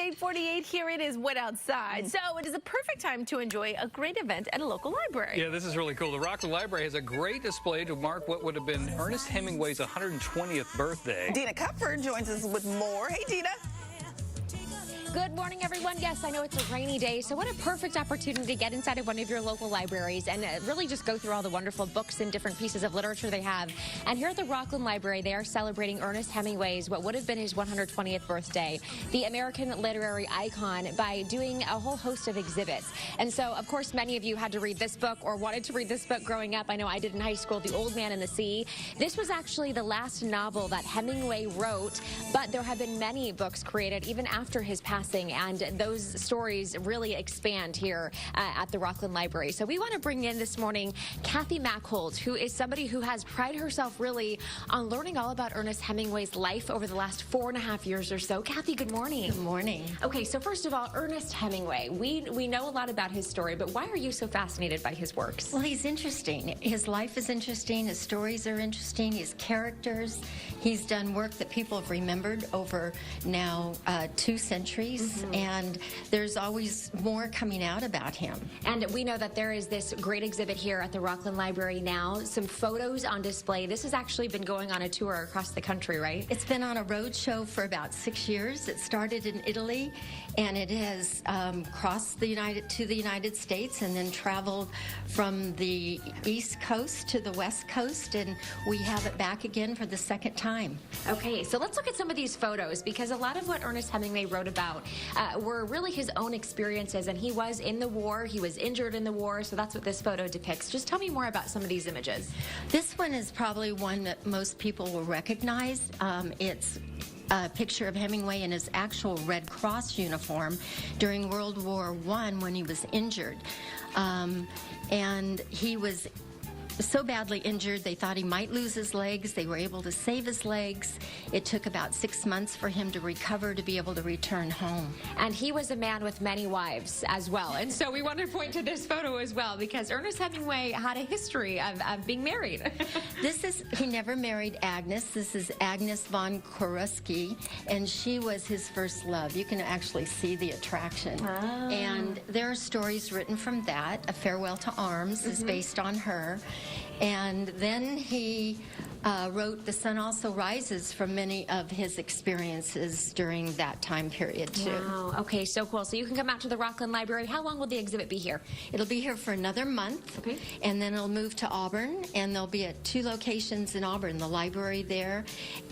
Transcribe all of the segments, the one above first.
8:48. Here it is wet outside. So it is a perfect time to enjoy a great event at a local library. Yeah, this is really cool. The Rocklin Library has a great display to mark what would have been Ernest Hemingway's 120th birthday. Dina Kupfer joins us with more. Hey, Dina. Good morning, everyone. Yes, I know it's a rainy day, so what a perfect opportunity to get inside of one of your local libraries and really just go through all the wonderful books and different pieces of literature they have. And here at the Rocklin Library, they are celebrating Ernest Hemingway's, what would have been his 120th birthday, the American literary icon, by doing a whole host of exhibits. And so, of course, many of you had to read this book or wanted to read this book growing up. I know I did in high school, The Old Man and the Sea. This was actually the last novel that Hemingway wrote, but there have been many books created even after his passing. And those stories really expand here at the Rocklin Library. So we want to bring in this morning Kathy Mackholt, who is somebody who has prided herself really on learning all about Ernest Hemingway's life over the last 4.5 years or so. Kathy, good morning. Good morning. Okay, so first of all, Ernest Hemingway. We know a lot about his story, but why are you so fascinated by his works? Well, he's interesting. His life is interesting. His stories are interesting. His characters. He's done work that people have remembered over now 2 centuries. And there's always more coming out about him. And we know that there is this great exhibit here at the Rocklin Library now, some photos on display. This has actually been going on a tour across the country, right? It's been on a road show for about 6 years. It started in Italy, and it has crossed the United States and then traveled from the East Coast to the West Coast, and we have it back again for the 2nd time. Okay, so let's look at some of these photos, because a lot of what Ernest Hemingway wrote about were really his own experiences, and he was in the war, he was injured in the war, so that's what this photo depicts. Just tell me more about some of these images. This one is probably one that most people will recognize. It's a picture of Hemingway in his actual Red Cross uniform during World War I when he was injured. And he was so badly injured they thought he might lose his legs. They were able to save his legs. It took about 6 months for him to recover to be able to return home. And he was a man with many wives as well. And so we want to point to this photo as well, because Ernest Hemingway had a history of being married. He never married Agnes. This is Agnes von Koruski, and she was his first love. You can actually see the attraction. Oh. And there are stories written from that. A Farewell to Arms is based on her. And then he wrote The Sun Also Rises from many of his experiences during that time period, too. Wow. Okay, so cool. So you can come out to the Rocklin Library. How long will the exhibit be here? It'll be here for another month. Okay. And then it'll move to Auburn, and there'll be at 2 locations in Auburn, the library there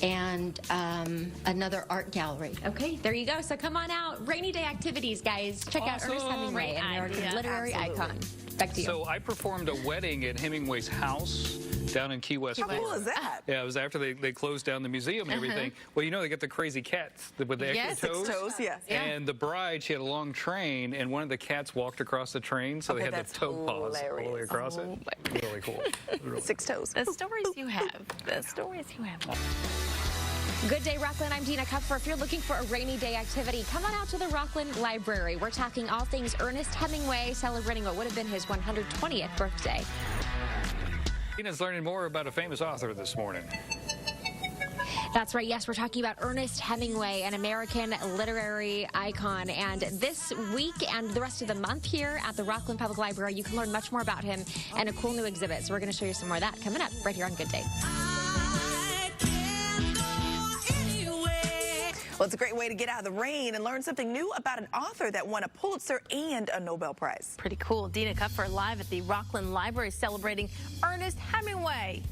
and another art gallery. Okay, there you go. So come on out. Rainy day activities, guys. Check out Ernest Hemingway, an American literary icon. Back to you. So I performed a wedding at Hemingway's house down in Key West. How cool is that? Yeah, it was after they closed down the museum and everything. Well, you know, they got the crazy cats with the extra toes. 6 toes, yes. And the bride, she had a long train, and one of the cats walked across the train, so they had the toe paws all the way across it. Really cool. Really 6 toes. The stories you have. The stories you have. Good day, Rocklin. I'm Dina Kupfer. If you're looking for a rainy day activity, come on out to the Rocklin Library. We're talking all things Ernest Hemingway, celebrating what would have been his 120th birthday. Tina's learning more about a famous author this morning. That's right. Yes, we're talking about Ernest Hemingway, an American literary icon. And this week and the rest of the month here at the Rocklin Public Library, you can learn much more about him and a cool new exhibit. So we're going to show you some more of that coming up right here on Good Day. Well, it's a great way to get out of the rain and learn something new about an author that won a Pulitzer and a Nobel Prize. Pretty cool. Dina Kupfer live at the Rocklin Library celebrating Ernest Hemingway.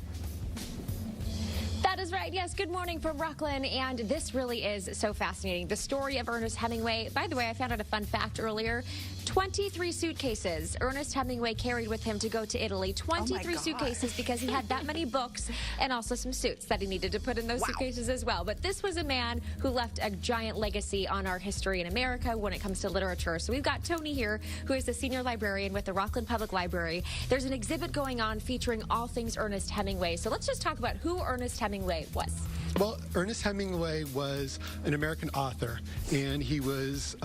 That is right. Yes, good morning from Rocklin, and this really is so fascinating. The story of Ernest Hemingway. By the way, I found out a fun fact earlier. 23 suitcases Ernest Hemingway carried with him to go to Italy. 23 suitcases, because he had that many books and also some suits that he needed to put in those suitcases as well. But this was a man who left a giant legacy on our history in America when it comes to literature. So we've got Tony here, who is the senior librarian with the Rocklin Public Library. There's an exhibit going on featuring all things Ernest Hemingway. So let's just talk about who Ernest Hemingway was. Well, Ernest Hemingway was an American author, and he was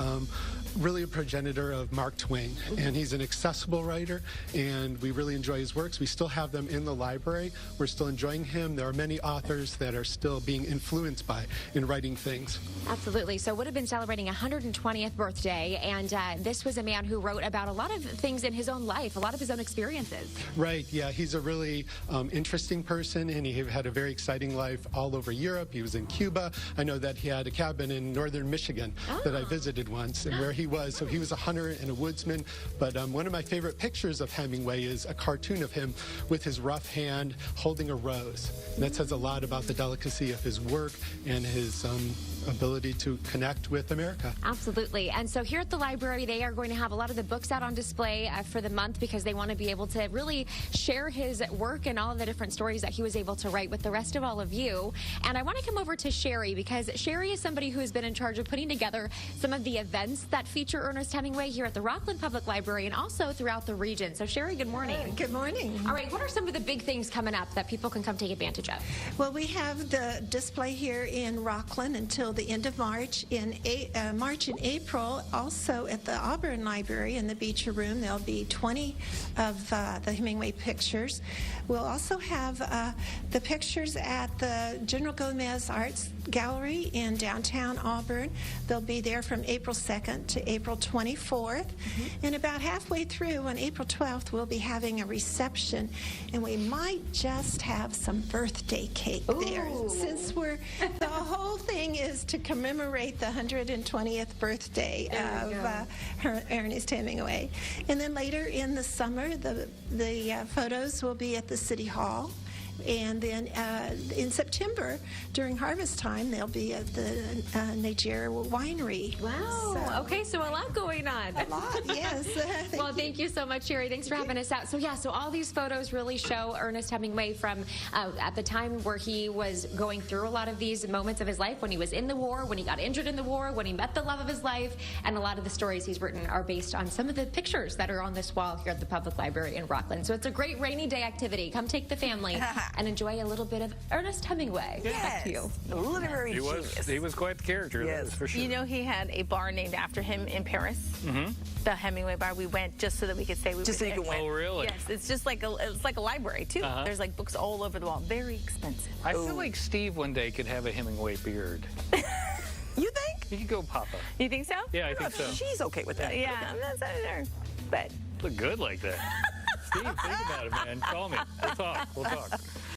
really a progenitor of Mark Twain, and he's an accessible writer, and we really enjoy his works. We still have them in the library. We're still enjoying him. There are many authors that are still being influenced by in writing things. Absolutely. So would have been celebrating 120th birthday, and this was a man who wrote about a lot of things in his own life, a lot of his own experiences. Right, yeah, he's a really interesting person, and he had a very exciting life all over Europe. He was in Cuba. I know that he had a cabin in northern Michigan that I visited once, and where he was. So he was a hunter and a woodsman. But one of my favorite pictures of Hemingway is a cartoon of him with his rough hand holding a rose. And that says a lot about the delicacy of his work and his ability to connect with America. Absolutely. And so here at the library, they are going to have a lot of the books out on display for the month, because they want to be able to really share his work and all of the different stories that he was able to write with the rest of all of you. And I want to come over to Sherry, because Sherry is somebody who has been in charge of putting together some of the events that feature Ernest Hemingway here at the Rocklin Public Library and also throughout the region. So Sherry, good morning. Good morning. All right, what are some of the big things coming up that people can come take advantage of? Well, we have the display here in Rocklin until the end of March. In March and April, also at the Auburn Library in the Beecher Room, there'll be 20 of the Hemingway pictures. We'll also have the pictures at the General Gomez Arts Gallery in downtown Auburn. They'll be there from April 2nd to April 24th. And about halfway through, on April 12th, we'll be having a reception, and we might just have some birthday cake there, since the whole thing is to commemorate the 120th birthday of Ernest Hemingway. And then later in the summer, the photos will be at the City Hall. And then in September, during harvest time, they'll be at the Niger Winery. Wow. Okay, so a lot going on. A lot, yes. Well, thank you so much, Sherry. Thanks for having us out. So, yeah, so all these photos really show Ernest Hemingway from at the time where he was going through a lot of these moments of his life, when he was in the war, when he got injured in the war, when he met the love of his life, and a lot of the stories he's written are based on some of the pictures that are on this wall here at the Public Library in Rocklin. So it's a great rainy day activity. Come take the family and enjoy a little bit of Ernest Hemingway. Yes. Back to you. Literary genius. He was quite the character, Yes. that's for sure. You know, he had a bar named after him in Paris. The Hemingway bar. We went just so that we could say we were Just so you there. could win. Oh, really? Yes, it's just like a library too. There's like books all over the wall. Very expensive. I feel like Steve one day could have a Hemingway beard. You think? He could go Papa. You think so? Yeah, I think so. She's okay with that. Yeah, I'm not saying there, but Look good like that. Steve, think about it, man. Call me. We'll talk.